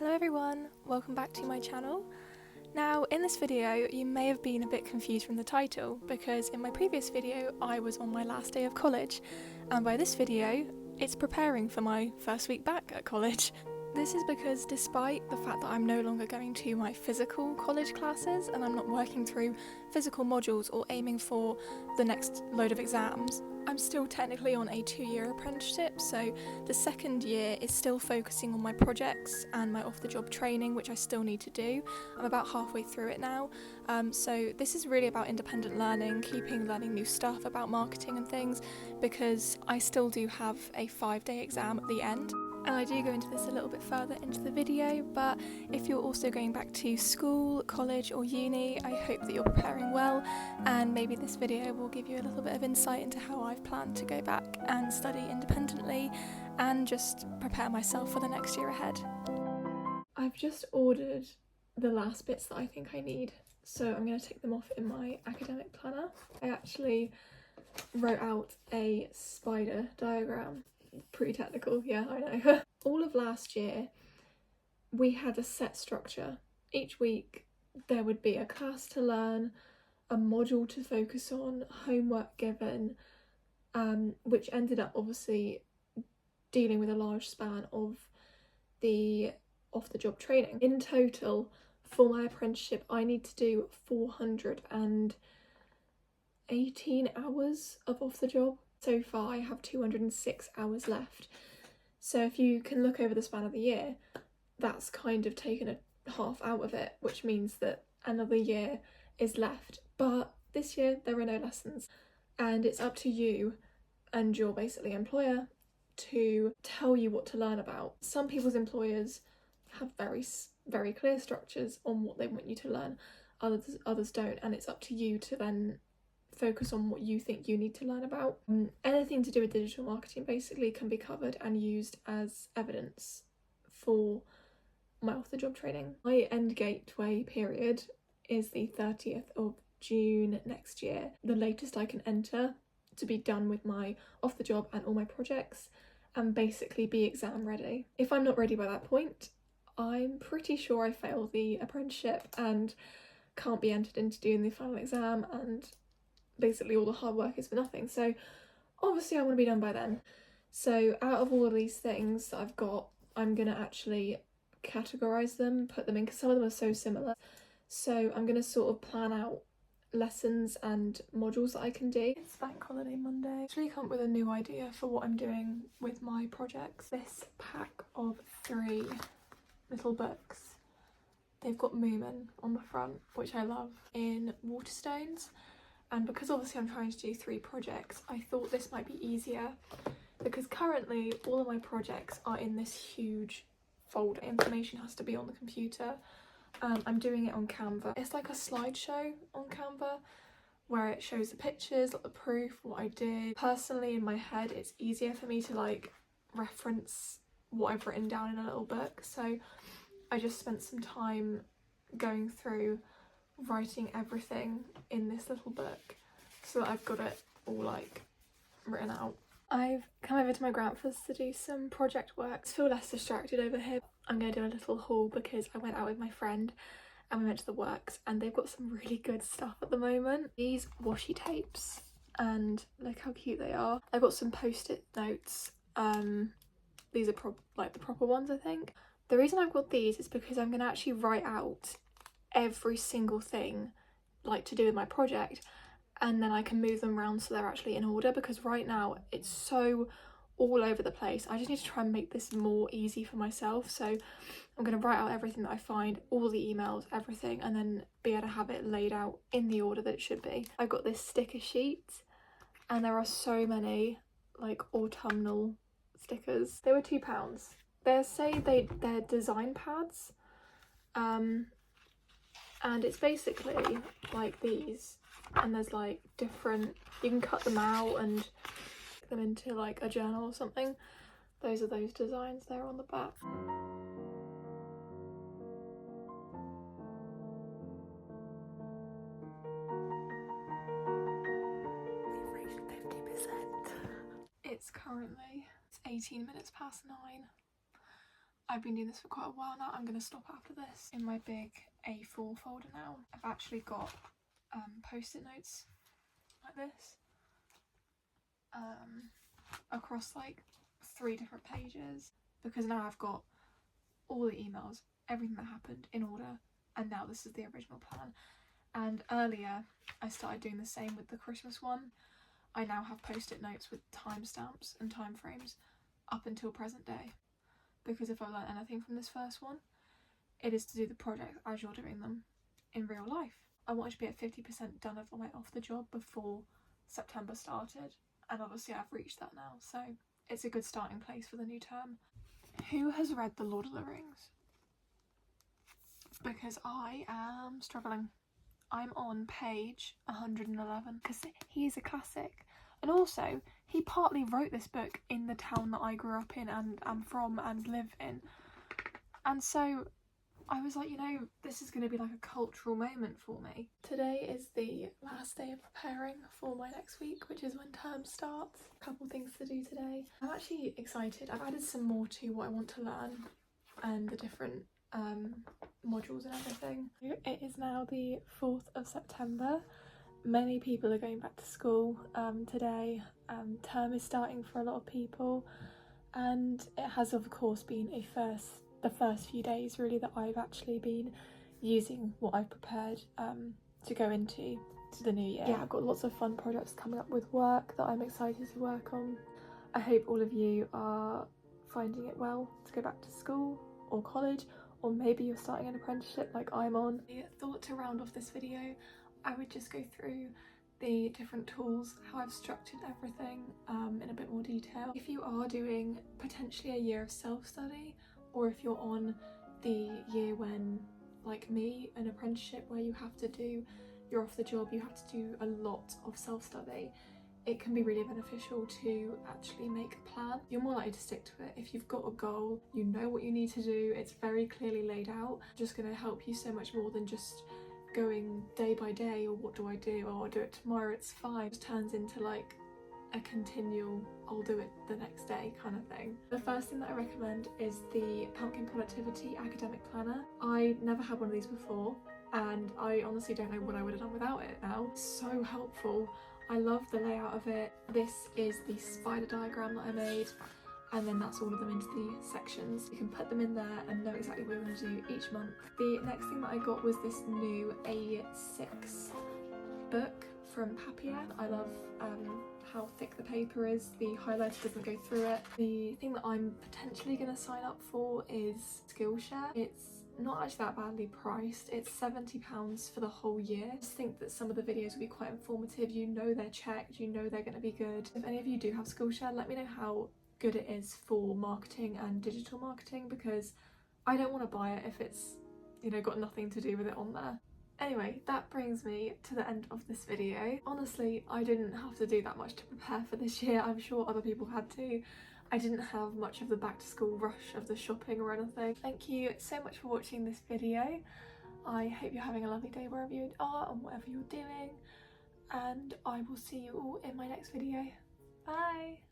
Hello everyone, welcome back to my channel. Now in this video you may have been a bit confused from the title because in my previous video I was on my last day of college, and by this video it's preparing for my first week back at college. This is because despite the fact that I'm no longer going to my physical college classes and I'm not working through physical modules or aiming for the next load of exams, I'm still technically on a 2-year apprenticeship, so the second year is still focusing on my projects and my off-the-job training, which I still need to do. I'm about halfway through it now, so this is really about independent learning, learning new stuff about marketing and things, because I still do have a 5-day exam at the end. And I do go into this a little bit further into the video, but if you're also going back to school, college or uni, I hope that you're preparing well, and maybe this video will give you a little bit of insight into how I've planned to go back and study independently and just prepare myself for the next year ahead. I've just ordered the last bits that I think I need, so I'm going to tick them off in my academic planner. I actually wrote out a spider diagram. Pretty technical, yeah, I know. All of last year we had a set structure. Each week there would be a class to learn, a module to focus on, homework given, which ended up obviously dealing with a large span of the off-the-job training. In total, for my apprenticeship, I need to do 418 hours of off-the-job. So far I have 206 hours left, so if you can look over the span of the year, that's kind of taken a half out of it, which means that another year is left. But this year there are no lessons, and it's up to you and your basically employer to tell you what to learn about. Some people's employers have very clear structures on what they want you to learn, others don't, and it's up to you to then focus on what you think you need to learn about. Anything to do with digital marketing basically can be covered and used as evidence for my off-the-job training. My end gateway period is the 30th of June next year, the latest I can enter to be done with my off-the-job and all my projects and basically be exam ready. If I'm not ready by that point, I'm pretty sure I failed the apprenticeship and can't be entered into doing the final exam, and basically all the hard work is for nothing. So obviously I want to be done by then. So out of all of these things that I've got, I'm going to actually categorise them, put them in, because some of them are so similar. So I'm going to sort of plan out lessons and modules that I can do. It's Bank Holiday Monday. I actually come up with a new idea for what I'm doing with my projects. This pack of 3 little books. They've got Moomin on the front, which I love, in Waterstones. And because obviously I'm trying to do 3 projects, I thought this might be easier, because currently all of my projects are in this huge folder. Information has to be on the computer. I'm doing it on Canva. It's like a slideshow on Canva where it shows the pictures, like the proof, what I did. Personally, in my head, it's easier for me to like reference what I've written down in a little book. So I just spent some time going through writing everything in this little book so that I've got it all like written out. I've come over to my grandfather's to do some project work. I feel less distracted over here. I'm going to do a little haul because I went out with my friend and we went to the works and they've got some really good stuff at the moment. These washi tapes, and look how cute they are. I've got some post-it notes. These are like the proper ones, I think. The reason I've got these is because I'm going to actually write out every single thing like to do with my project, and then I can move them around so they're actually in order, because right now it's so all over the place. I just need to try and make this more easy for myself, so I'm going to write out everything that I find, all the emails, everything, and then be able to have it laid out in the order that it should be. I've got this sticker sheet and there are so many like autumnal stickers. They were £2. They say they're design pads, and it's basically like these, and there's like different, you can cut them out and put them into like a journal or something. Those are those designs there on the back. We've reached 50%. It's 18 minutes past 9. I've been doing this for quite a while now. I'm going to stop after this. In my big A4 folder now, I've actually got post-it notes like this across like 3 different pages, because now I've got all the emails, everything that happened in order, and now this is the original plan. And earlier I started doing the same with the Christmas one. I now have post-it notes with timestamps and time frames up until present day, because if I've learned anything from this first one, it is to do the project as you're doing them in real life. I wanted to be at 50% done of my off the job before September started, and obviously I've reached that now, so it's a good starting place for the new term. Who has read The Lord of the Rings? Because I am struggling. I'm on page 111 because he is a classic, and also he partly wrote this book in the town that I grew up in and am from and live in, and so I was like, you know, this is going to be like a cultural moment for me. Today is the last day of preparing for my next week, which is when term starts. A couple things to do today. I'm actually excited. I've added some more to what I want to learn and the different modules and everything. It is now the 4th of September. Many people are going back to school today. Term is starting for a lot of people, and it has of course been the first few days really that I've actually been using what I've prepared to go into the new year. Yeah, I've got lots of fun projects coming up with work that I'm excited to work on. I hope all of you are finding it well to go back to school or college, or maybe you're starting an apprenticeship like I'm on. I thought to round off this video, I would just go through the different tools, how I've structured everything in a bit more detail. If you are doing potentially a year of self-study, or if you're on the year when, like me, an apprenticeship where you have to do, you're off the job, you have to do a lot of self-study, it can be really beneficial to actually make a plan. You're more likely to stick to it. If you've got a goal, you know what you need to do, it's very clearly laid out, just going to help you so much more than just going day by day, or what do I do, or I'll do it tomorrow, it's fine. It just turns into like a continual I'll do it the next day kind of thing. The first thing that I recommend is the Pumpkin Productivity Academic Planner. I never had one of these before, and I honestly don't know what I would have done without it now. It's so helpful. I love the layout of it. This is the spider diagram that I made, and then that's all of them into the sections. You can put them in there and know exactly what you're going to do each month. The next thing that I got was this new A6 book from Papier. I love how thick the paper is, the highlighter doesn't go through it. The thing that I'm potentially going to sign up for is Skillshare. It's not actually that badly priced. It's £70 for the whole year. I just think that some of the videos will be quite informative. You know they're checked, you know they're going to be good. If any of you do have Skillshare, let me know how good it is for marketing and digital marketing, because I don't want to buy it if it's, you know, got nothing to do with it on there. Anyway, that brings me to the end of this video. Honestly, I didn't have to do that much to prepare for this year. I'm sure other people had to. I didn't have much of the back to school rush of the shopping or anything. Thank you so much for watching this video. I hope you're having a lovely day wherever you are and whatever you're doing, and I will see you all in my next video. Bye!